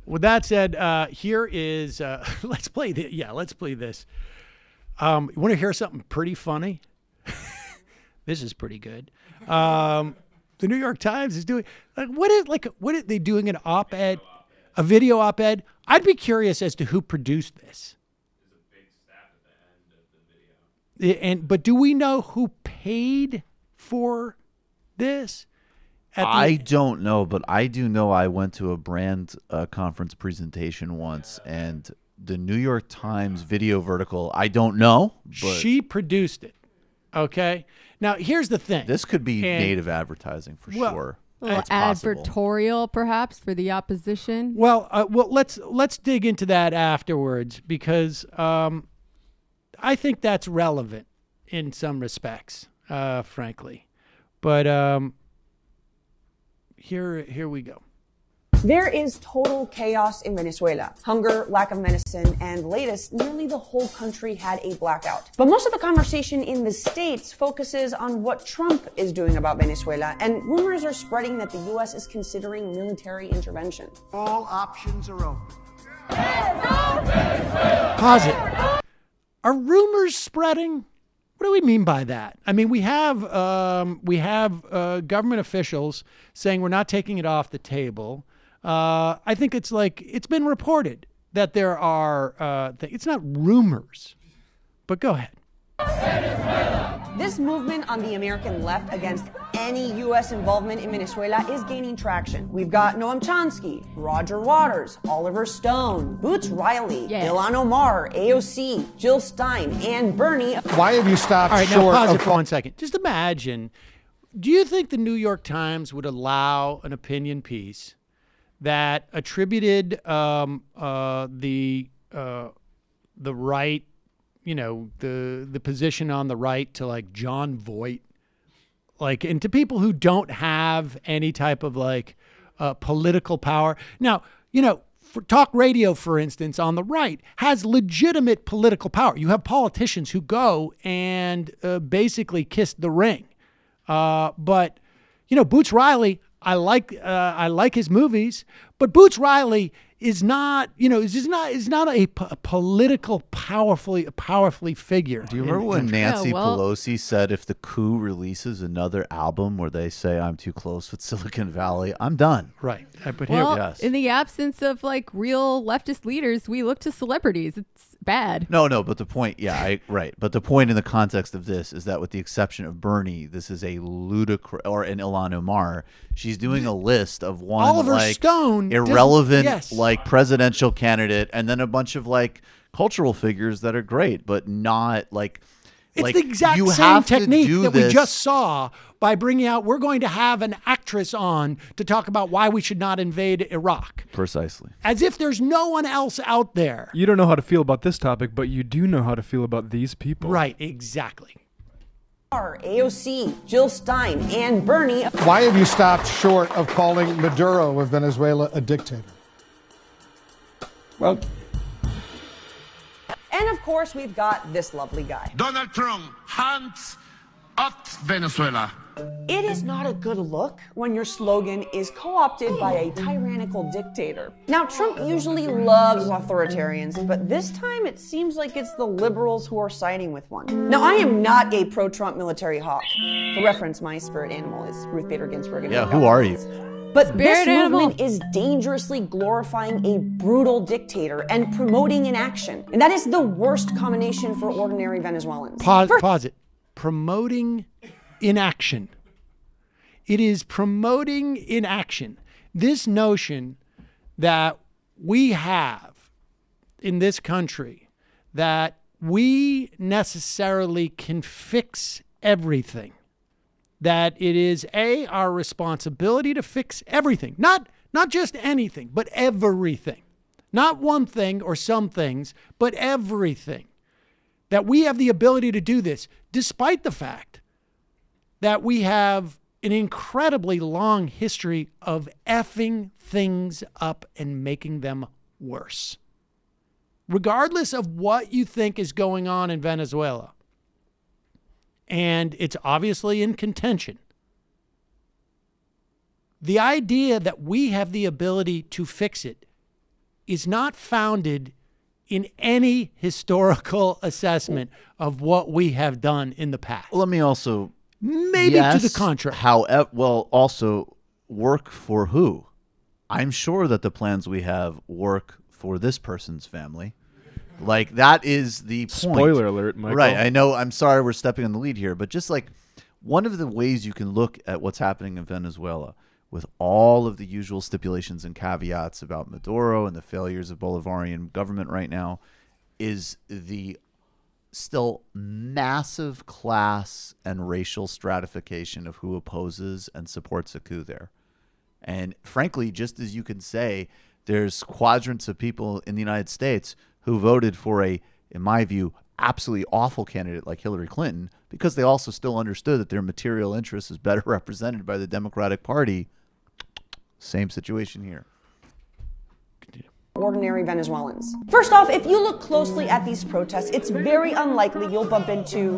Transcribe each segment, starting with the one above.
with that said, here is let's play this. Yeah, let's play this. You want to hear something pretty funny? This is pretty good. The New York Times is doing what are they doing? An op-ed, a video op-ed? I'd be curious as to who produced this. There's a big stat at the end of the video. But do we know who paid for this? I don't know, but I do know I went to a brand conference presentation once, and the New York Times video vertical, I don't know, but she produced it. Okay. Now, here's the thing. This could be native advertising for sure. A little advertorial, perhaps, for the opposition. Well, let's dig into that afterwards, because I think that's relevant in some respects, frankly. But here we go. There is total chaos in Venezuela. Hunger, lack of medicine, and latest, nearly the whole country had a blackout. But most of the conversation in the States focuses on what Trump is doing about Venezuela, and rumors are spreading that the U.S. is considering military intervention. All options are open. Pause it. Are rumors spreading? What do we mean by that? I mean, we have government officials saying we're not taking it off the table. I think it's been reported that there are, it's not rumors, but go ahead. This movement on the American left against any U.S. involvement in Venezuela is gaining traction. We've got Noam Chomsky, Roger Waters, Oliver Stone, Boots Riley, Ilhan Omar, AOC, Jill Stein, and Bernie. Why have you stopped All right, short now pause of it for 1 second. Just imagine, do you think the New York Times would allow an opinion piece that attributed the right, the position on the right to like John Voight, and to people who don't have any type of political power? Now, for talk radio, for instance, on the right has legitimate political power. You have politicians who go and basically kiss the ring. But Boots Riley, I like his movies, but Boots Riley is not, is not a political powerfully figure. Do you remember when Nancy Pelosi said if the coup releases another album where they say I'm too close with Silicon Valley, I'm done? Right. But in the absence of real leftist leaders, we look to celebrities. It's bad. No, but the point, right. But the point in the context of this is that with the exception of Bernie, this is a ludicrous, or an Ilhan Omar, she's doing a list of one Oliver Stone irrelevant presidential candidate, and then a bunch of cultural figures that are great, but not it's the exact same technique that we just saw by bringing out, we're going to have an actress on to talk about why we should not invade Iraq. Precisely. As if there's no one else out there. You don't know how to feel about this topic, but you do know how to feel about these people. Right, exactly. AOC, Jill Stein, and Bernie. Why have you stopped short of calling Maduro of Venezuela a dictator? Well, and of course, we've got this lovely guy. Donald Trump, hands up Venezuela. It is not a good look when your slogan is co-opted by a tyrannical dictator. Now, Trump usually loves authoritarians, but this time it seems like it's the liberals who are siding with one. Now, I am not a pro-Trump military hawk. For reference, my spirit animal is Ruth Bader Ginsburg. Yeah, who are you? But this movement is dangerously glorifying a brutal dictator and promoting inaction. And that is the worst combination for ordinary Venezuelans. Pause it. Promoting inaction. It is promoting inaction. This notion that we have in this country that we necessarily can fix everything. That it is our responsibility to fix everything. Not just anything, but everything. Not one thing or some things, but everything. That we have the ability to do this, despite the fact that we have an incredibly long history of effing things up and making them worse. Regardless of what you think is going on in Venezuela, and it's obviously in contention, the idea that we have the ability to fix it is not founded in any historical assessment of what we have done in the past. Let me also Maybe to the contrary. However, well, also work for who? I'm sure that the plans we have work for this person's family. Like, that is the point. Spoiler alert, Michael. Right. I know. I'm sorry we're stepping on the lead here, but just like one of the ways you can look at what's happening in Venezuela with all of the usual stipulations and caveats about Maduro and the failures of Bolivarian government right now is the still massive class and racial stratification of who opposes and supports a coup there. And frankly, just as you can say there's quadrants of people in the United States who voted for a, in my view, absolutely awful candidate like Hillary Clinton because they also still understood that their material interest is better represented by the Democratic Party. Same situation here. Ordinary Venezuelans. First off, if you look closely at these protests, it's very unlikely you'll bump into,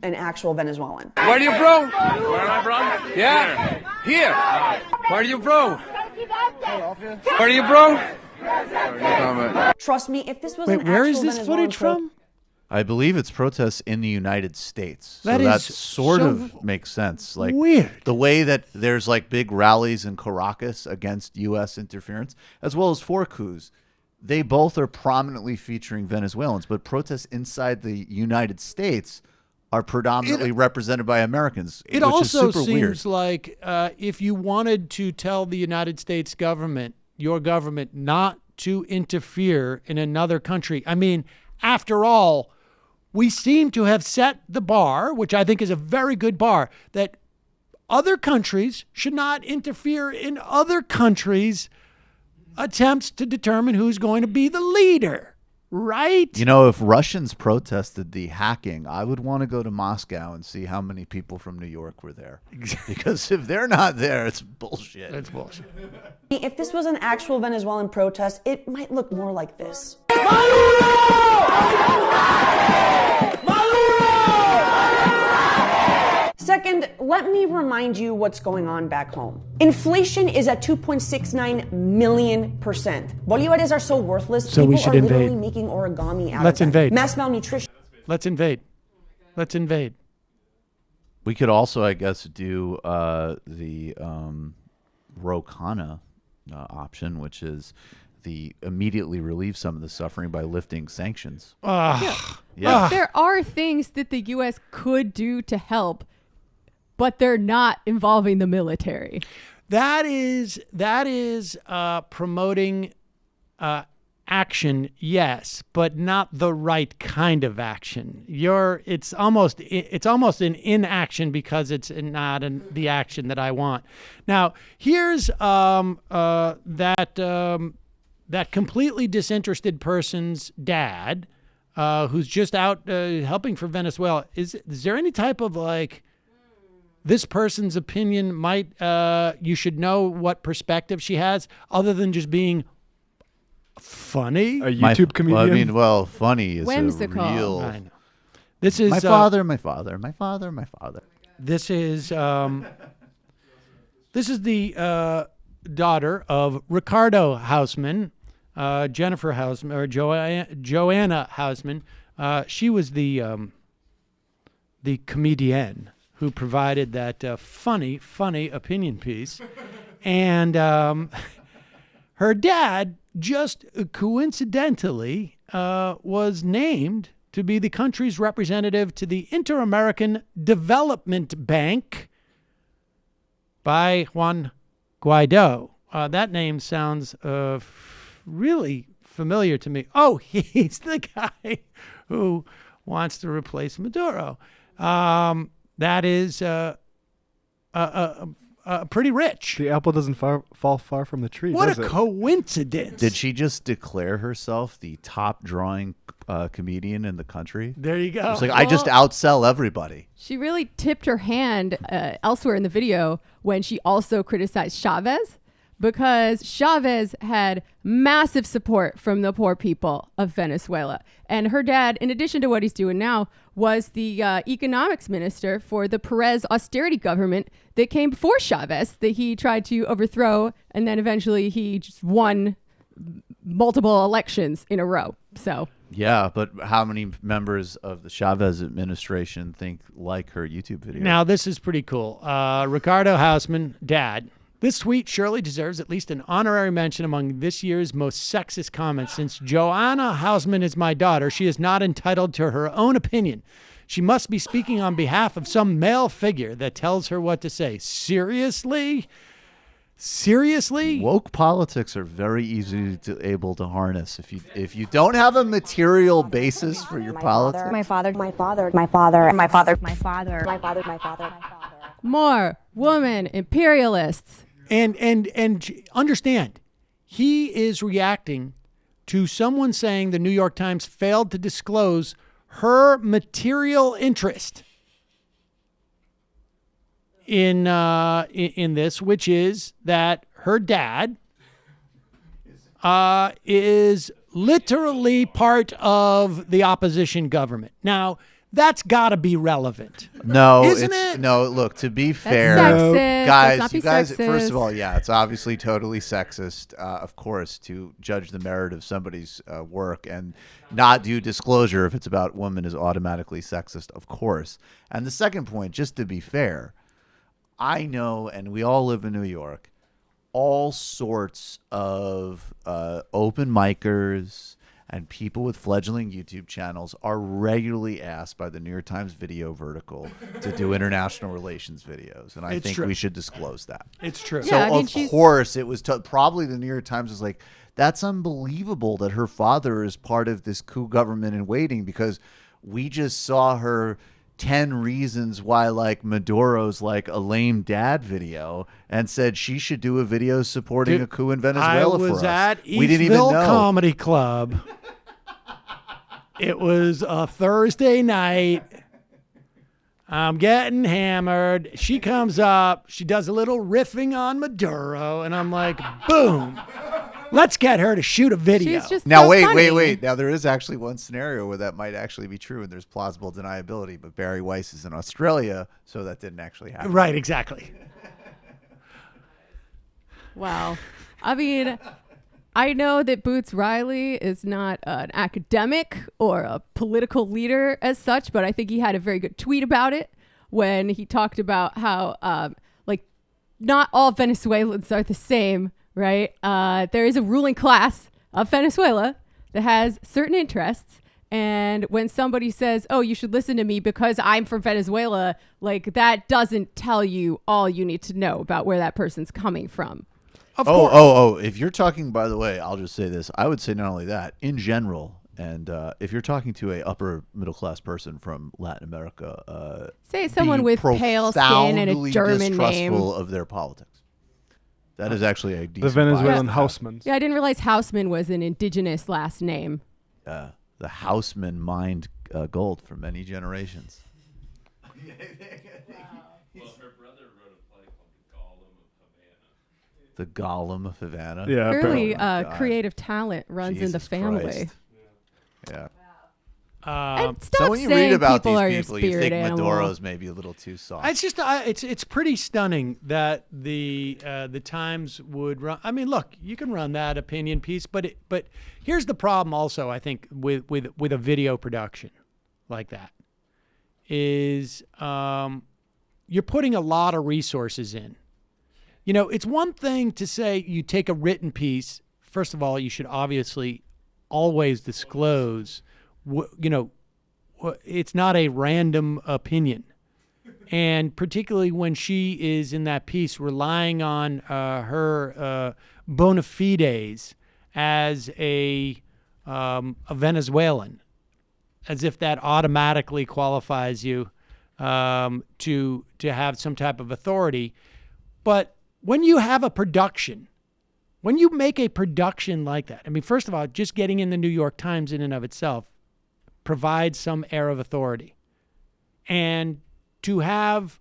an actual Venezuelan. Where are you from? Where am I from? Yeah. Here. Where are you from? Where are you from? Trust me, if this was Wait, an where actual is this Venezuelan footage from? I believe it's protests in the United States. That so that is sort so of makes sense. Like weird. The way that there's like big rallies in Caracas against U.S. interference, as well as for coups, they both are prominently featuring Venezuelans. But protests inside the United States are predominantly represented by Americans, It which also is super seems weird. like if you wanted to tell the United States government, your government, not to interfere in another country. I mean, after all, we seem to have set the bar, which I think is a very good bar, that other countries should not interfere in other countries' attempts to determine who's going to be the leader, right? You know, if Russians protested the hacking, I would want to go to Moscow and see how many people from New York were there. Because if they're not there, it's bullshit. That's bullshit. If this was an actual Venezuelan protest, it might look more like this. Second, let me remind you what's going on back home. Inflation is at 2.69 million%. Bolívares are so worthless, So we people should are invade. literally making origami out Let's of them. invade. Mass malnutrition. Let's invade. Let's invade. We could also, I guess, do the Ro Khanna option, which is the immediately relieve some of the suffering by lifting sanctions. Yeah. There are things that the U.S. could do to help, but they're not involving the military. That is promoting action, yes, but not the right kind of action. It's almost an inaction because it's not the action that I want. Now, here's that completely disinterested person's dad, who's just out helping for Venezuela. Is there any type of like, this person's opinion might, you should know what perspective she has other than just being funny? A YouTube comedian? Funny is Whimsical. a real... I know. This is my father. This is the daughter of Ricardo Hausman, Jennifer Hausman, or Joanna Hausman. She was the comedian who provided that funny opinion piece, and her dad just coincidentally was named to be the country's representative to the Inter-American Development Bank by Juan Guaido. That name sounds really familiar to me. Oh, he's the guy who wants to replace Maduro. That is pretty rich. The apple doesn't fall far from the tree, What does a it? coincidence. Did she just declare herself the top drawing comedian in the country? There you go. It's like, I just outsell everybody. She really tipped her hand elsewhere in the video when she also criticized Chavez, because Chavez had massive support from the poor people of Venezuela. And her dad, in addition to what he's doing now, was the economics minister for the Perez austerity government that came before Chavez, that he tried to overthrow, and then eventually he just won multiple elections in a row. So Yeah, but how many members of the Chavez administration like her YouTube video? Now, this is pretty cool. Ricardo Hausman, dad. This tweet surely deserves at least an honorary mention among this year's most sexist comments. Since Joanna Hausman is my daughter, she is not entitled to her own opinion. She must be speaking on behalf of some male figure that tells her what to say. Seriously? Seriously? Woke politics are very able to harness. If you don't have a material basis for your politics. My father. More woman imperialists. And understand, he is reacting to someone saying the New York Times failed to disclose her material interest in this, which is that her dad is literally part of the opposition government. Now, that's got to be relevant. No, isn't it? No, look, to be fair, sexist. guys, Let's not you be guys, sexist. first of all, yeah, it's obviously totally sexist, of course, to judge the merit of somebody's work and not do disclosure if it's about women is automatically sexist, of course. And the second point, just to be fair, I know, and we all live in New York, all sorts of open micers and people with fledgling YouTube channels are regularly asked by the New York Times video vertical to do international relations videos. And I think we should disclose that. It's true. So, Yeah, of course, it was probably the New York Times was like, that's unbelievable that her father is part of this coup government in waiting, because we just saw her 10 reasons why like Maduro's like a lame dad video and said she should do a video supporting a coup in Venezuela for us. I was at We didn't even Eastville know. Comedy Club. It was a Thursday night. I'm getting hammered. She comes up. She does a little riffing on Maduro. And I'm like, boom. Let's get her to shoot a video. She's just Now, so wait. funny. Now, there is actually one scenario where that might actually be true and there's plausible deniability, but Barry Weiss is in Australia, so that didn't actually happen. Right, exactly. Wow. I mean, I know that Boots Riley is not an academic or a political leader as such, but I think he had a very good tweet about it when he talked about how, like, not all Venezuelans are the same, right? There is a ruling class of Venezuela that has certain interests. And when somebody says, oh, you should listen to me because I'm from Venezuela, like, that doesn't tell you all you need to know about where that person's coming from. Of course. If you're talking, by the way, I'll just say this. I would say not only that, in general, and if you're talking to a upper middle class person from Latin America, say someone with pale skin and a German name, distrustful of their politics. That is actually a decent The Venezuelan bias. Houseman. Yeah, I didn't realize Houseman was an indigenous last name. The Houseman mined gold for many generations. Well, her brother wrote a play called The Golem of Havana. The Golem of Havana. Yeah, Clearly, God. creative talent runs in the Jesus family. Christ. Yeah. And stop So when you saying read about people are these your people, you spirit think animal. Maduro's maybe a little too soft. It's just it's pretty stunning that the Times would run. I mean, look, you can run that opinion piece, but here's the problem. Also, I think with a video production like that is you're putting a lot of resources in. You know, it's one thing to say you take a written piece. First of all, you should obviously always disclose. It's not a random opinion. And particularly when she is in that piece relying on her bona fides as a Venezuelan, as if that automatically qualifies you to have some type of authority. But when you have a production, when you make a production like that, I mean, first of all, just getting in the New York Times in and of itself provides some air of authority. And to have,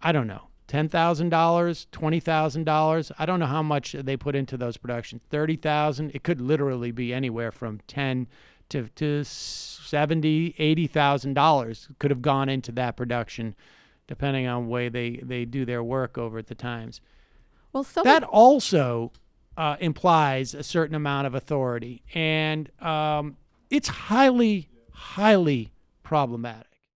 I don't know, $10,000, $20,000, I don't know how much they put into those productions, $30,000, it could literally be anywhere from $10,000 to $70,000, $80,000 could have gone into that production, depending on the way they do their work over at the Times. Well, That also implies a certain amount of authority. And it's highly, highly problematic.